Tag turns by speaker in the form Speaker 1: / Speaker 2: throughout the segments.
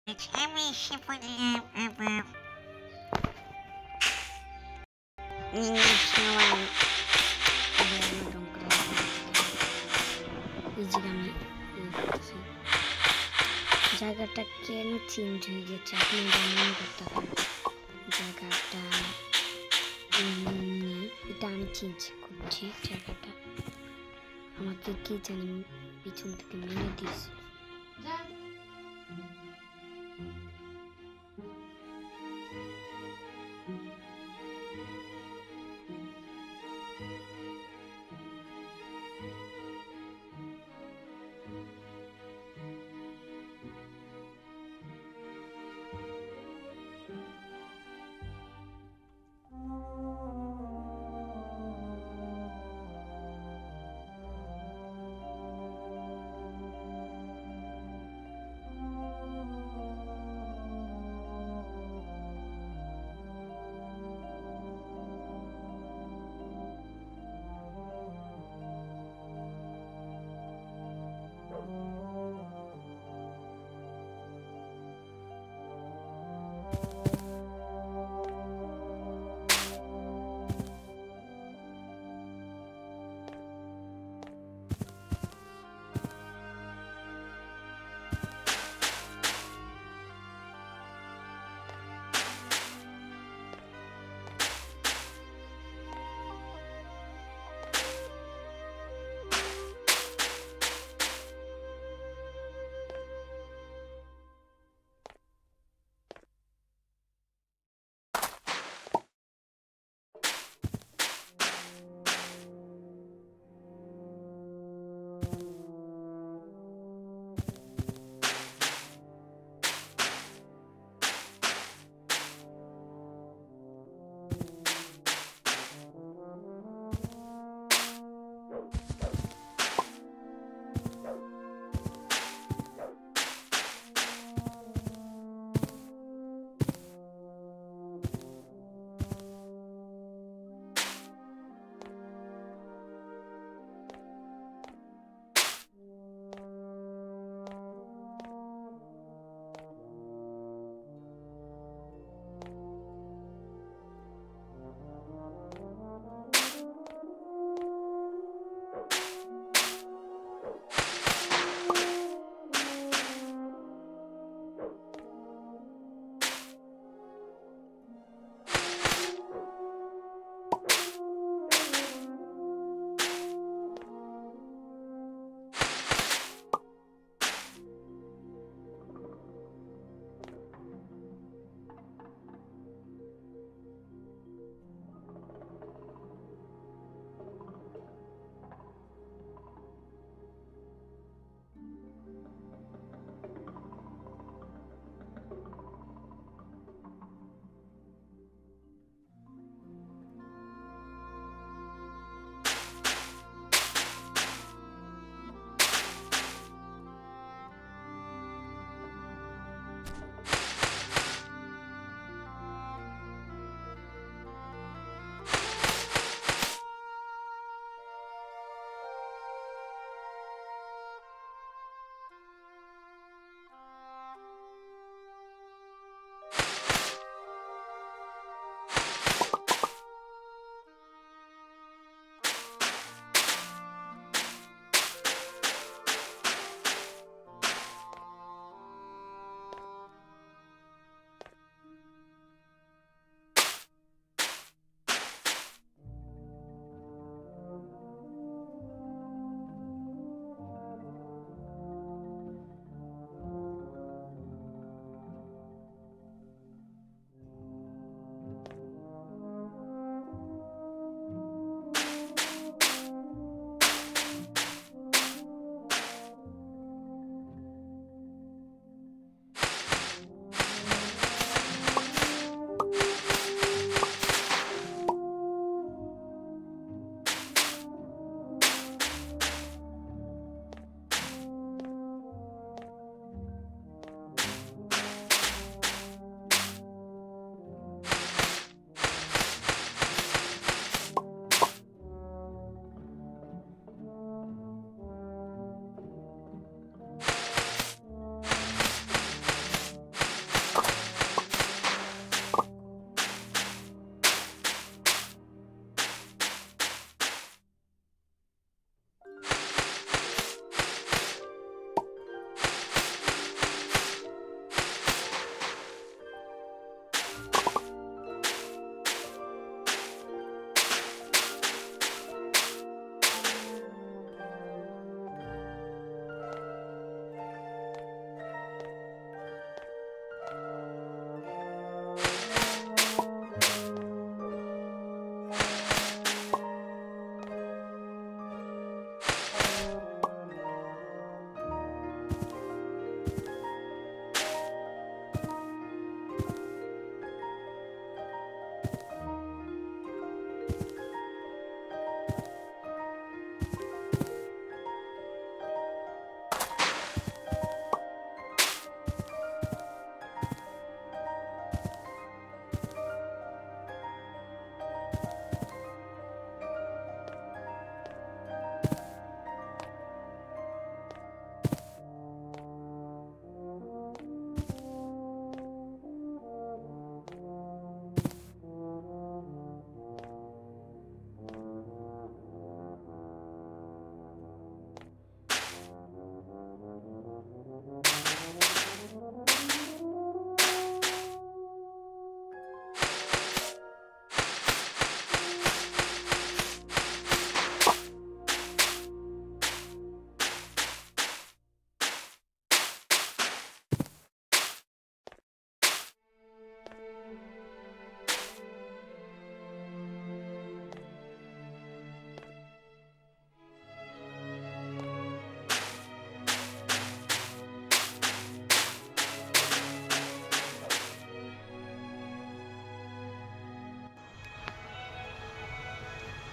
Speaker 1: আমি এসে পড়লাম আমার সবাই জায়গাটা কেন চেঞ্জ হয়ে গেছে আপনি মনে করতে পারেন জায়গাটা এটা আমি চেঞ্জ করছি জায়গাটা আমাকে কি জানি পিছন থেকে মেনে দিয়েছে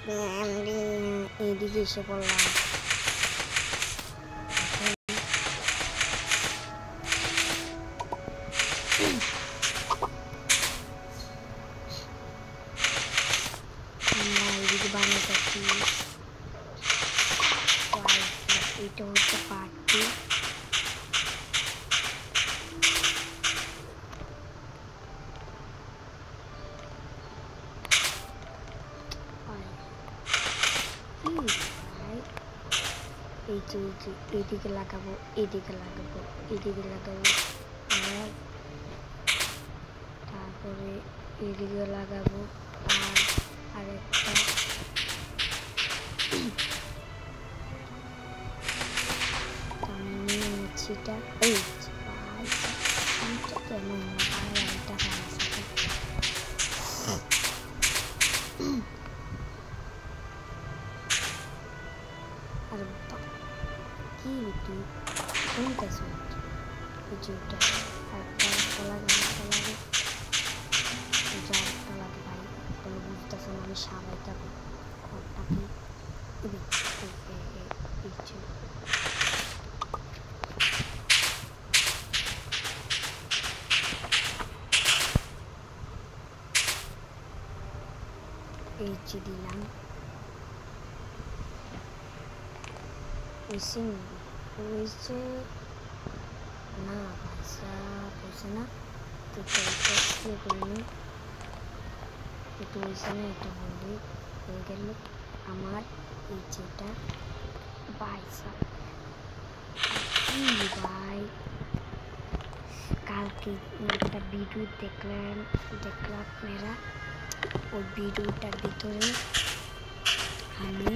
Speaker 1: এইদিকে এসে পড়লাম। আমরা এইদিকে বানাতেছি। এটা হচ্ছে পার্টি। এইদিকে লাগাবো, এদিকে লাগাবো, এদিকে লাগাবো, আর তারপরে এদিকে লাগাবো, আর আরেকটা আমি নিয়ে নিচ্ছি। এটা এই কেন এটা আর কি তুই কোনটা সুইচ ওইটা আরেকটা লাগে আরেকটা লাগে ভাই তুমি বুঝতেছো না আমি সাবাই থাকবো ঘরটাকে এই যে দিলাম হয়েছে না ভাষা বলছে না তো করিনি একটু হয়েছে না এটা বলবে হয়ে গেল আমার এই যেটা ভাইসা ভাই কালকে একটা ভিডিও দেখলাম আপনারা ওই ভিডিওটার ভিতরে আমি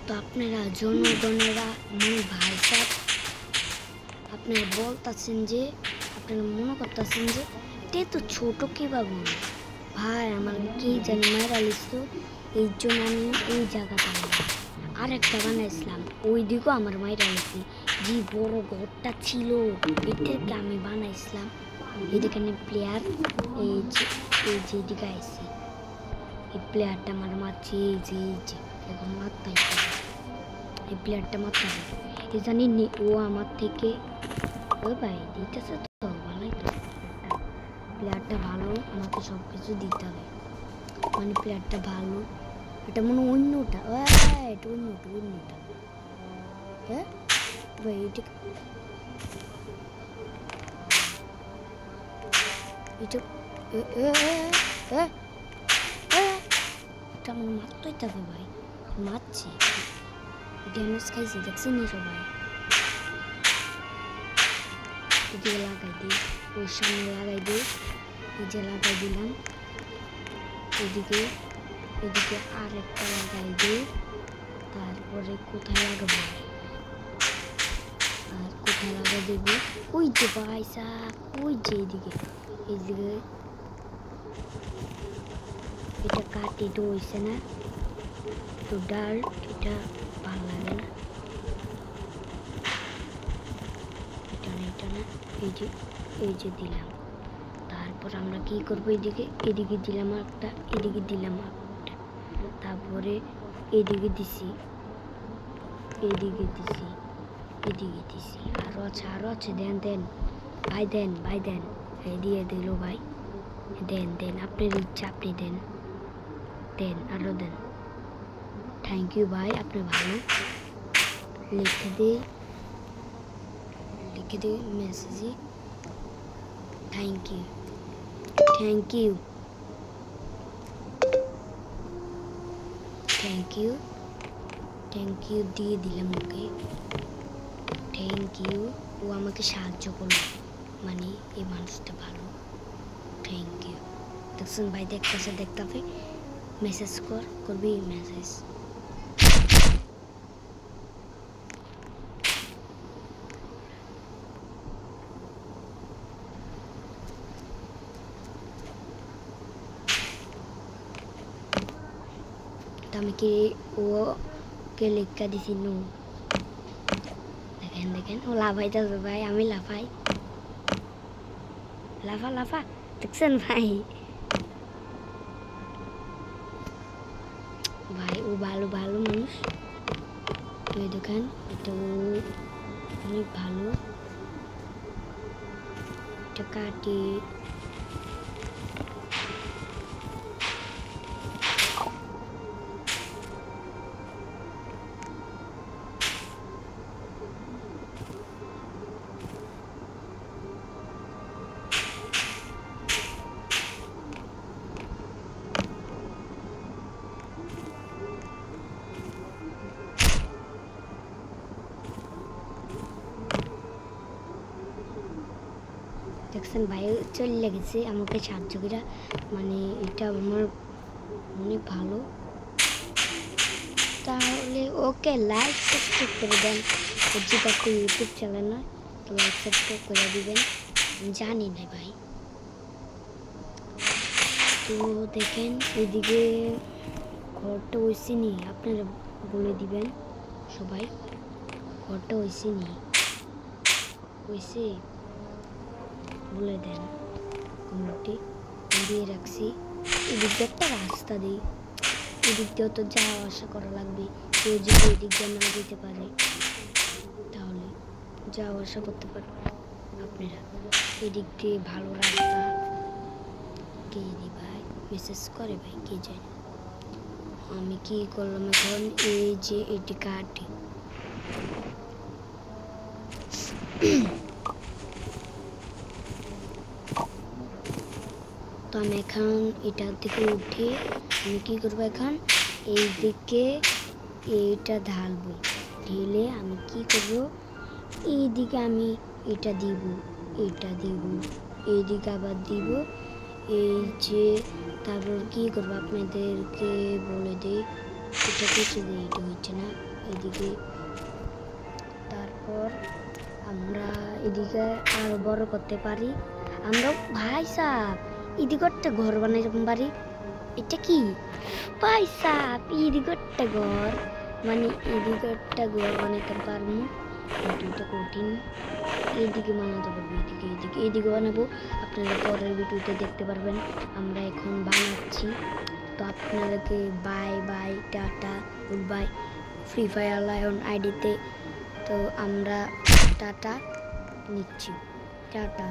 Speaker 1: তো আপনারা জনগণেরা মনে ভাই সাহেব আপনারা বলতেছেন যে আপনারা মনে করতেছেন যে এটা তো ছোট কিভাবে ভাই আমার কি জানি মায়েরা লিখতো এই জন্য আমি এই জায়গাটা আর একটা বানাইছিলাম ওই দিকেও আমার মায়েরা লিখছি যে বড় ঘরটা ছিল এটাকে আমি বানাইছিলাম এদিকে প্লেয়ার এই যে দিকে আসছি এই প্লেয়ারটা আমার মারছে এই যে এখন মারতাই এই প্লেয়ারটা মারতে হবে এই জানি ও আমার থেকে ওই ভাই দিতেছে তো ভালোই তো প্লেয়ারটা ভালো আমাকে সব কিছু দিতে হবে মানে প্লেয়ারটা ভালো এটা মনে অন্যটা এটা অন্যটা হ্যাঁ ভাই এটা আমার মারতেই থাকে ভাই মারছি ড্যামেজ খাইছি দেখছি নি সবাই এদিকে লাগাই দিই ওই সামনে লাগাই দিই এই যে লাগাই দিলাম এদিকে আর একটা লাগাই দিই তারপরে কোথায় লাগাবো আর কোথায় লাগাই দেবো ওই যে পয়সা ওই যে এইদিকে এটা কাটি তো হইছে না তো ডাল এটা ভালো লাগে না এটা না এই যে দিলাম তারপর তারপর আমরা কি করবো, এদিকে দিলাম একটা, এদিকে দিলাম একটা, তারপরে এদিকে দিছি, এদিকে দিছি, এদিকে দিছি, আরো আছে। দেন ভাই, দেন এই দিয়ে দিল ভাই। দেন আপনার ইচ্ছা, আপনি দেন আরো দেন। থ্যাংক ইউ ভাই, আপনি ভালো। লিখে দে মেসেজে থ্যাংক ইউ দিয়ে দিলাম ওকে। থ্যাংক ইউ, ও আমাকে সাহায্য করলো, মানে এই মানুষটা ভালো। Thank you. দেখছেন ভাই, দেখতে মেসেজ করবি মেসেজ। আমি কি ওকে লেখা দিছি নো। দেখেন ও লাফাইতেছে ভাই, আমি লাফাই, লাফা দেখছেন ভাই। ও ভালো মানুষ, ওই দোকান এটা অনেক ভালো। এটা কাটি দেখছেন ভাই, চলে গেছে আমাকে সাহায্য করে, মানে এটা আমার অনেক ভালো। তাহলে ওকে লাইক সাবস্ক্রাইব করে দেন। যেটা একটা ইউটিউব চ্যানেল নয়, তো লাইক সাবস্ক্রাইব করে দিবেন। জানি না ভাই। তো দেখেন এদিকে ঘরটা হয়েছে নি, আপনারা বলে দিবেন সবাই ঘরটা হয়েছে নি, হয়েছে বলে দেন কমেন্টে। দিয়ে রাখছি এদিক দিয়ে একটা রাস্তা দিই, এদিক দিয়েও তো যাওয়া আসা করা লাগবে। কেউ যদি এদিক দিয়ে না যেতে পারে তাহলে যাওয়া আসা করতে পারবে আপনারা। এদিক দিয়ে ভালো রাস্তা, কে দি ভাই মেসেজ করে ভাই, কে জানে। আমি কি করলাম এখন, এই যে এটি কাটি, তো আমি এখন এটার দিকে উঠে আমি কি করবো, এখন এই দিকে এইটা ঢালবো, ঢেলে আমি কি করব, এই দিকে আমি এটা দিব, এইদিকে আবার দিব, এই যে। তারপর কি করবো আপনাদেরকে বলে দিই, এটা কিছু দিই, এটা হচ্ছে না এইদিকে। তারপর আমরা এদিকে আরো বড় করতে পারি। আমরা ভাই সাহেব এদিকে একটা ঘর বানাইতে পারি। এটা কি ভাই সাহেব, এদিকে একটা ঘর, মানে এদিকে একটা ঘর বানাইতে পারবো। এটা কঠিন, এইদিকে বানাতে পারবো, এইদিকে বানাবো। আপনারা পরের ভিডিওতে দেখতে পারবেন আমরা এখন বানাচ্ছি। তো আপনাদেরকে bye tata good bye free fire lion আইডিতে। তো আমরা টাটা নিচ্ছি, টাটা।